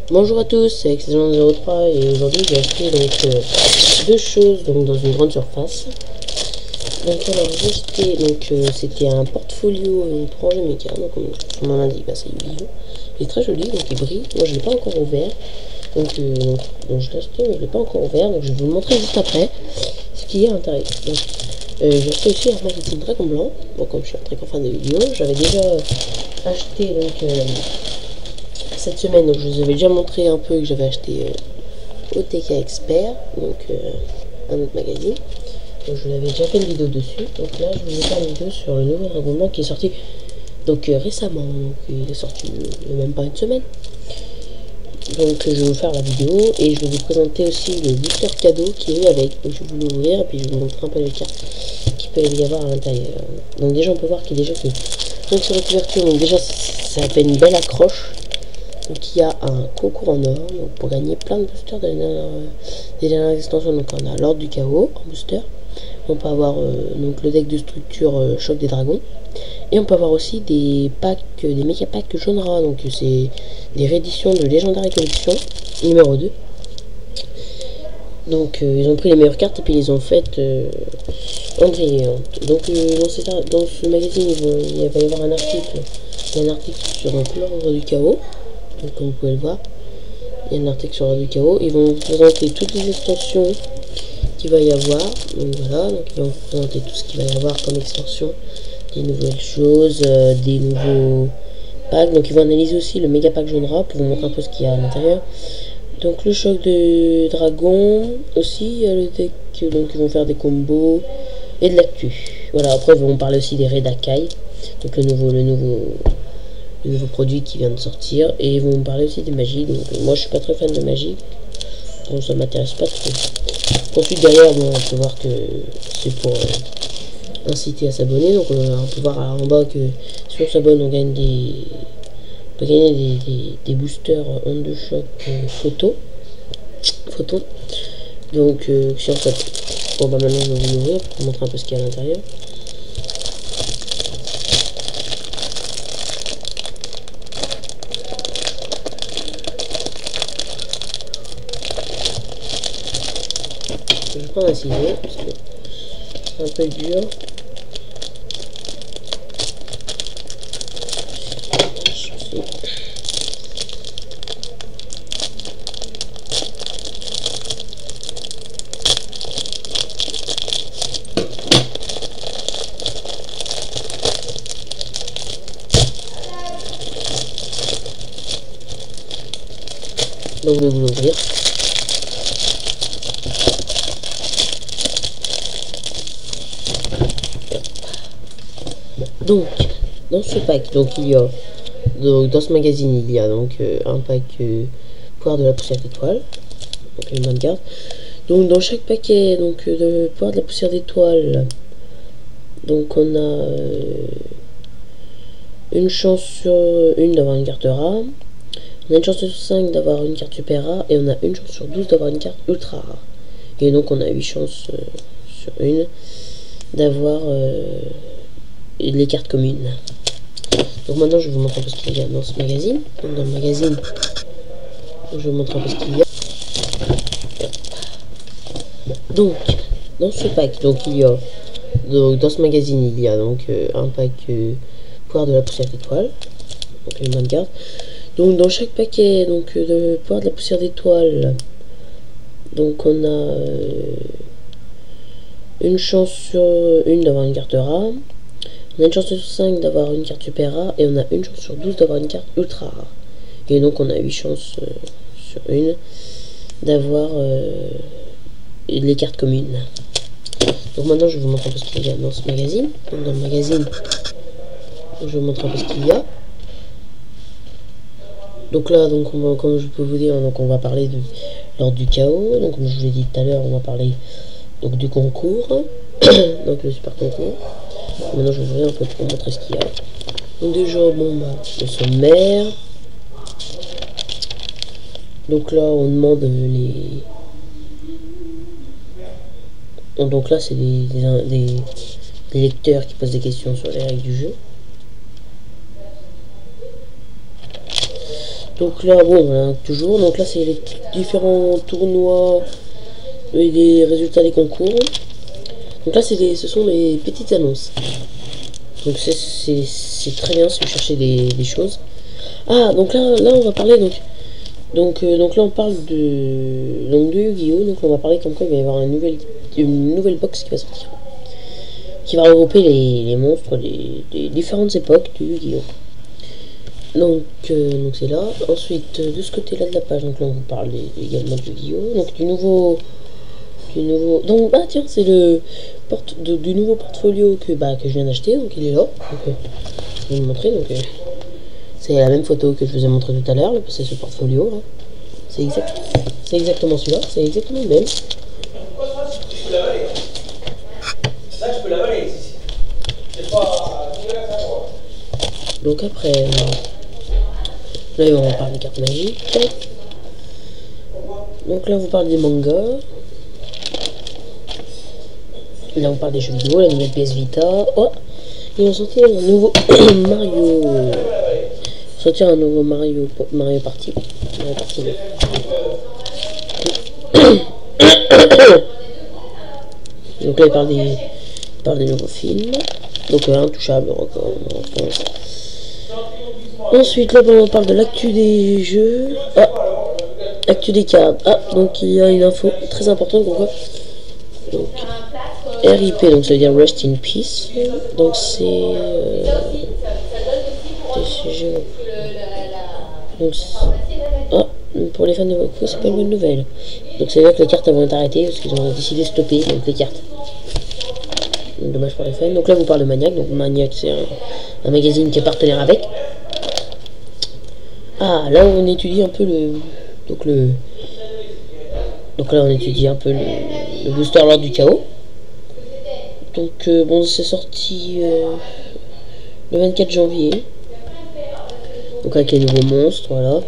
Bonjour à tous, c'est Excellent03 et aujourd'hui j'ai acheté deux choses dans une grande surface. Donc alors j'ai acheté c'était un portfolio pour ranger mes cartes, donc comme son nom l'indique, c'est Yu-Gi-Oh! Il est très joli, donc il brille. Moi je l'ai pas encore ouvert, donc je l'ai acheté mais je l'ai pas encore ouvert, donc je vais vous le montrer juste après ce qu'il y a à l'intérieur. J'ai acheté aussi un magazine Dragon Blanc. Bon, comme je suis un très grand fan de Yu-Gi-Oh! J'avais déjà acheté cette semaine, donc je vous avais déjà montré un peu que j'avais acheté OTK Expert, un autre magazine. Donc je vous avais déjà fait une vidéo dessus. Donc là je vais vous faire une vidéo sur le nouveau Dragon Blanc qui est sorti récemment. Donc, il est sorti il n'y a même pas une semaine. Donc je vais vous faire la vidéo et je vais vous présenter aussi le booster cadeau qui est avec. Donc je vais vous l'ouvrir et puis je vais vous montrer un peu les cartes qu'il peut y avoir à l'intérieur. Donc déjà on peut voir qu'il y a déjà donc sur la couverture, donc déjà ça fait une belle accroche. Donc il y a un concours en or donc, pour gagner plein de boosters des dernières extensions. Donc on a l'ordre du chaos en booster. On peut avoir donc le deck de structure choc des dragons. Et on peut avoir aussi des packs, des méga packs jaune rat. Donc c'est des rééditions de Legendary Collection numéro 2. Donc ils ont pris les meilleures cartes et puis ils les ont faites en brillantes. Donc dans ce magazine il va y avoir un article. Il y a un article sur l'ordre du chaos. Donc comme vous pouvez le voir, il y a un article sur l'ordre du chaos. Ils vont vous présenter toutes les extensions qu'il va y avoir. Donc voilà, donc ils vont vous présenter tout ce qu'il va y avoir comme extension, des nouvelles choses, des nouveaux packs. Donc ils vont analyser aussi le méga pack jaune rat pour vous montrer un peu ce qu'il y a à l'intérieur. Donc le choc de dragon aussi, le deck, donc ils vont faire des combos et de l'actu. Voilà, après ils vont parler aussi des raids Akai, donc le nouveau produit qui vient de sortir, et ils vont me parler aussi des magies. Donc moi je suis pas très fan de magie, donc ça m'intéresse pas trop. Ensuite derrière bon, on peut voir que c'est pour inciter à s'abonner. Donc on peut voir en bas que si on s'abonne on gagne on peut gagner des boosters ondes de choc photo. Donc si on s'abonne, bon bah maintenant je vais vous l'ouvrir pour vous montrer un peu ce qu'il y a à l'intérieur. Je vais prendre un ciseau parce que c'est un peu dur. Donc je vais vous l'ouvrir. Donc dans ce pack, donc il y a dans ce magazine il y a donc un pack pouvoir de la poussière d'étoile, donc une bonne carte. Donc dans chaque paquet donc de pouvoir de la poussière d'étoile, donc on a une chance sur une d'avoir une carte rare, on a une chance sur 5 d'avoir une carte super rare, et on a une chance sur 12 d'avoir une carte ultra rare. Et donc on a 8 chances sur une d'avoir les cartes communes. Donc maintenant je vais vous montrer un peu ce qu'il y a dans ce magazine. Donc dans le magazine, je vais vous montrer un peu ce qu'il y a. Donc dans ce pack, donc il y a dans ce magazine il y a donc un pack pouvoir de la poussière d'étoile, donc une bonne carte. Donc dans chaque paquet donc de pouvoir de la poussière d'étoile, donc on a une chance sur une d'avoir une carte rare, on a une chance sur 5 d'avoir une carte super rare, et on a une chance sur 12 d'avoir une carte ultra rare. Et donc on a 8 chances sur une d'avoir les cartes communes. Donc maintenant je vais vous montrer un peu ce qu'il y a dans ce magazine. Donc dans le magazine, je vais vous montrer un peu ce qu'il y a. Donc là, donc comme je peux vous dire, donc on va parler de l'ordre du chaos. Donc comme je vous l'ai dit tout à l'heure, on va parler donc du concours, donc le super concours. Maintenant je vais ouvrir un peu pour vous montrer ce qu'il y a. Donc déjà bon bah le sommaire. Donc là on demande les. Donc là c'est des lecteurs qui posent des questions sur les règles du jeu. Donc là, bon, voilà, toujours. Donc là, c'est les différents tournois et les résultats des concours. Donc là, ce sont les petites annonces. Donc c'est très bien si vous cherchez des choses. Ah, donc là on va parler donc là on parle de Yu-Gi-Oh! Donc on va parler comme quoi il va y avoir une nouvelle box qui va sortir. Qui va regrouper les monstres des différentes époques de Yu-Gi-Oh! Donc c'est là. Ensuite, de ce côté-là de la page, donc là on vous parle également de Yu-Gi-Oh! Donc du nouveau. Donc ah tiens, c'est du nouveau portfolio que je viens d'acheter, donc il est là. Donc, je vais vous montrer. Donc c'est la même photo que je vous ai montré tout à l'heure, c'est ce portfolio là. C'est exactement celui-là, c'est exactement le même. Donc après, là on parle des cartes magiques. Donc là on vous parle des mangas. Là on parle des jeux vidéo, la nouvelle PS Vita. Oh, ils ont sorti un nouveau Mario. Sortir un nouveau Mario Party. Donc là il parle des nouveaux films. Donc Intouchable encore. Ensuite là on parle de l'actu des jeux. Ah, actu des cartes. Ah, donc il y a une info très importante pourquoi. Donc RIP, donc ça veut dire Rest in Peace. Donc c'est des sujets. Donc ah, pour les fans de Goku, c'est pas une bonne nouvelle. Donc ça veut dire que les cartes vont être arrêtées parce qu'ils ont décidé de stopper donc les cartes. Donc, dommage pour les fans. Donc là vous parle de Maniac. Donc Maniac c'est un magazine qui est partenaire avec. Ah là on étudie un peu donc là on étudie un peu le booster Lord du Chaos. Donc bon c'est sorti le 24 janvier. Donc avec les nouveaux monstres, voilà.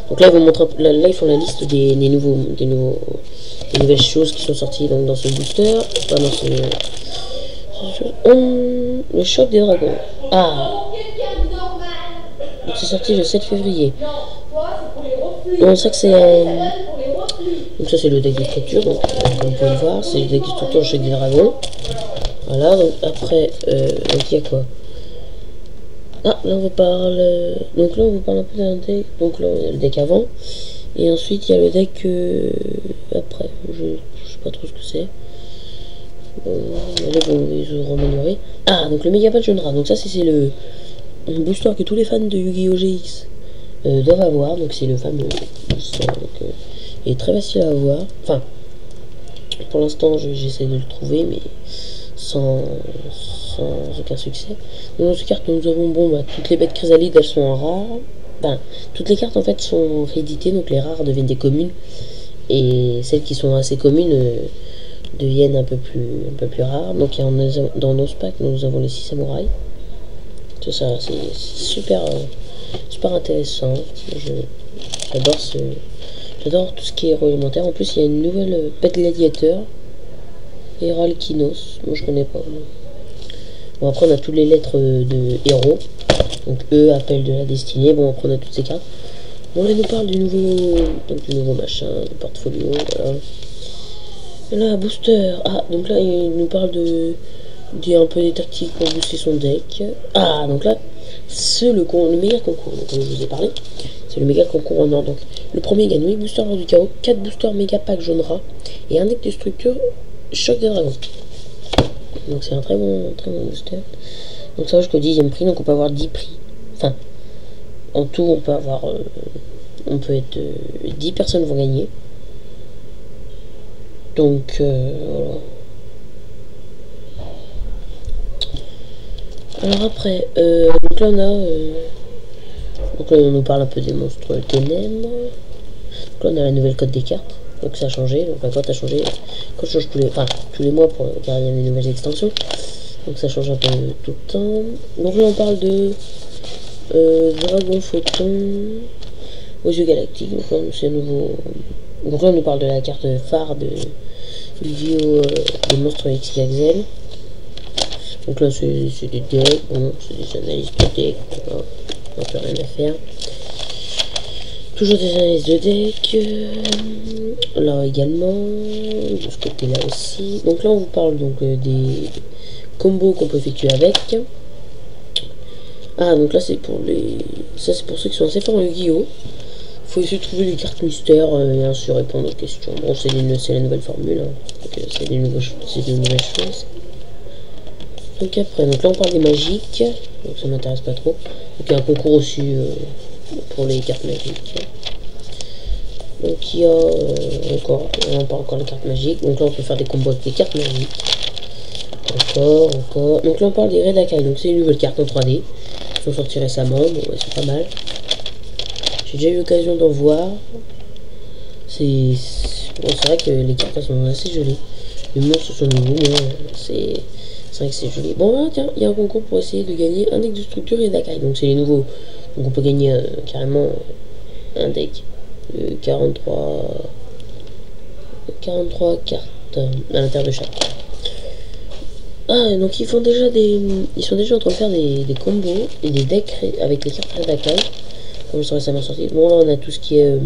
Donc là ils vont montrer là ils font la liste des nouvelles choses qui sont sorties donc, dans ce booster. Enfin, dans le choc des dragons. Ah, donc c'est sorti le 7 février. On sait que c'est donc ça c'est le deck de structure, donc comme vous pouvez le voir, c'est le deck de structure le choc des dragons. Voilà, donc après donc il y a quoi? Ah, là on vous parle donc là on vous parle un peu d'un deck. Donc là il y a le deck avant. Et ensuite il y a le deck après. Je sais pas trop ce que c'est. Là bon, ils auront amélioré. Ah, donc le Mega Patch Genre. Donc ça c'est le booster que tous les fans de Yu-Gi-Oh! GX doivent avoir. Donc c'est le fameux booster. Donc il est très facile à avoir. Enfin, pour l'instant j'essaie de le trouver, mais sans aucun succès. Donc dans cette carte nous avons toutes les bêtes chrysalides, elles sont en rare. Ben, toutes les cartes en fait sont rééditées, donc les rares deviennent des communes. Et celles qui sont assez communes deviennent un peu plus rares. Donc dans nos packs nous avons les 6 samouraïs. Tout ça c'est super intéressant. J'adore tout ce qui est héros élémentaire. En plus il y a une nouvelle bête gladiateur. Héralkinos, moi je connais pas. Bon après on a toutes les lettres de héros. Donc E, appel de la destinée. Bon après on a toutes ces cartes. Bon là il nous parle du nouveau machin, du portfolio, voilà. Et là booster. Ah donc là il nous parle un peu des tactiques pour booster son deck. Ah donc là c'est le méga concours, donc, comme je vous ai parlé. C'est le méga concours en or. Donc le premier gagne 8 boosters lors du chaos, 4 boosters méga pack genre et un deck de structure choc des dragons. Donc c'est un très bon booster. Donc ça va jusqu'au 10e prix, donc on peut avoir 10 prix. Enfin, en tout on peut avoir on peut être 10 personnes vont gagner. Donc voilà. Alors après, donc là on a donc là on nous parle un peu des monstres ténèbres. Donc là on a la nouvelle code des cartes. Donc ça a changé, donc la cote a changé. Quand je change tous les mois car il y a des nouvelles extensions. Donc ça change un peu tout le temps. Donc là on parle de Dragon Photon aux yeux galactiques. Donc là c'est un nouveau. Donc là on nous parle de la carte phare de Yu-Gi-Oh! Des monstres XYZ. Donc là c'est des decks, bon c'est des analyses de decks, on n'a plus rien à faire. Toujours des analyses de deck. Là également. De ce côté-là aussi. Donc là, on vous parle donc des combos qu'on peut effectuer avec. Ah, donc là, c'est pour les... Ça, c'est pour ceux qui sont assez forts en Yu-Gi-Oh! Faut essayer de trouver les cartes mystères et ainsi répondre aux questions. Bon, c'est la nouvelle formule. Hein. C'est des nouvelles choses. Donc après, donc là, on parle des magiques. Donc ça m'intéresse pas trop. Donc il y a un concours aussi pour les cartes magiques. Donc il y a on parle encore des cartes magiques. Donc là, on peut faire des combos avec des cartes magiques. Encore. Donc là, on parle des Redakai. Donc c'est une nouvelle carte en 3D. Ils sont sortis récemment. Bon, ouais, c'est pas mal. J'ai déjà eu l'occasion d'en voir. C'est vrai que les cartes sont assez jolies. Les monstres sont nouveaux, mais c'est vrai que c'est joli. Bon, là, tiens, il y a un concours pour essayer de gagner un deck de structure et d'Akai. Donc, c'est les nouveaux. Donc, on peut gagner carrément un deck de 43 cartes à l'intérieur de chaque. Ah, donc ils sont déjà en train de faire des combos et des decks avec les cartes Redakai. Comme ils sont récemment sortis. Bon, là, on a tout ce qui est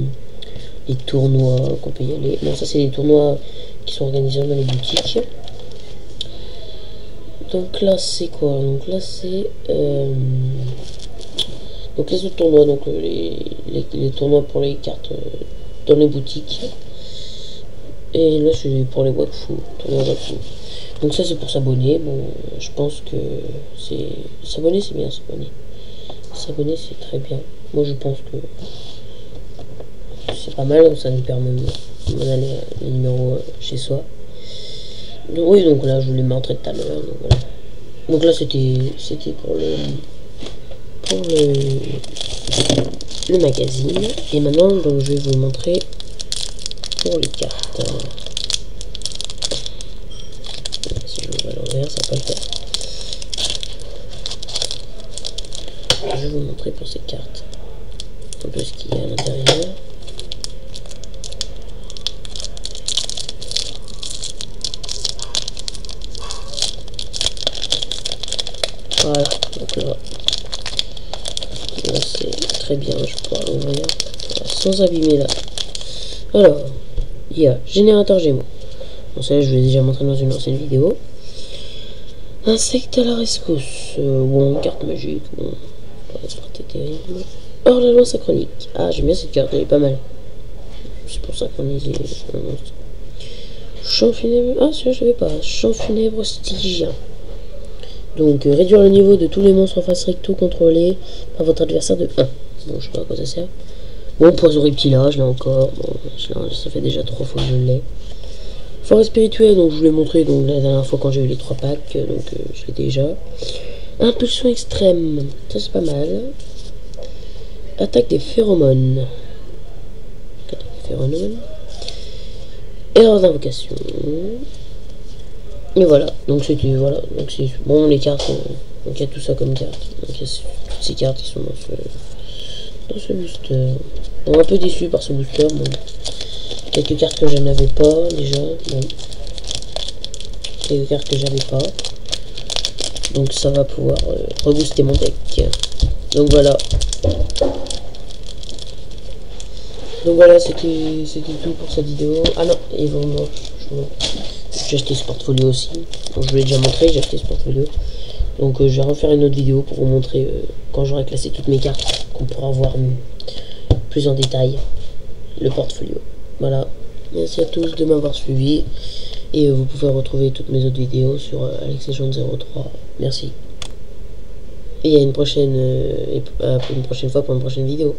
les tournois qu'on peut y aller. Bon, ça, c'est les tournois qui sont organisés dans les boutiques. Donc là, c'est quoi? Donc là, c'est... donc les autres tournois, donc les tournois pour les cartes dans les boutiques. Et là, c'est pour les Wakfu, tournois Wakfu. Donc ça, c'est pour s'abonner. Bon, je pense que c'est... S'abonner, c'est bien, s'abonner. S'abonner, c'est très bien. Moi, je pense que c'est pas mal, donc ça nous permet de aller les numéros chez soi. Donc, oui, donc là, je vous les montrer tout à l'heure. Donc, voilà. Donc là, c'était pour le magazine. Et maintenant, donc, je vais vous montrer pour les cartes. Si je vais à l'envers, ça va pas le faire. Je vais vous montrer pour ces cartes un peu ce qu'il y a à l'intérieur. Voilà, donc là c'est très bien, je pourrais l'ouvrir voilà, sans abîmer là. Alors, il y a générateur Gémeaux. Bon, ça je vous l'ai déjà montré dans une ancienne vidéo. Insecte à la rescousse. Bon, carte magique, bon, pas terrible. Hors la loi synchronique. Ah, j'aime bien cette carte, elle est pas mal. C'est pour synchroniser un monstre. Champ funèbre. Ah, celui-là je savais pas. Champ funèbre stygien. Donc, réduire le niveau de tous les monstres en face recto contrôlés par votre adversaire de 1. Bon, je sais pas à quoi ça sert. Bon, poison reptilage, là encore. Bon, ça fait déjà 3 fois que je l'ai. Forêt spirituelle, donc je vous l'ai montré donc, la dernière fois quand j'ai eu les 3 packs. Donc, je l'ai déjà. Impulsion extrême. Ça, c'est pas mal. Attaque des phéromones. Erreur d'invocation. Et voilà, donc c'était voilà, donc c'est bon les cartes, donc il y a tout ça comme carte, donc il y a toutes ces cartes qui sont dans ce booster. Bon, un peu déçu par ce booster, bon, quelques cartes que je n'avais pas déjà, bon, quelques cartes que j'avais pas, donc ça va pouvoir rebooster mon deck. Donc voilà. Donc voilà, c'était tout pour cette vidéo. Ah non, et vraiment, j'ai acheté ce portfolio aussi. Donc je vous l'ai déjà montré, j'ai acheté ce portfolio. Donc je vais refaire une autre vidéo pour vous montrer quand j'aurai classé toutes mes cartes, qu'on pourra voir plus en détail le portfolio. Voilà, merci à tous de m'avoir suivi. Et vous pouvez retrouver toutes mes autres vidéos sur AlexLegend03. Merci. Et à une prochaine fois pour une prochaine vidéo.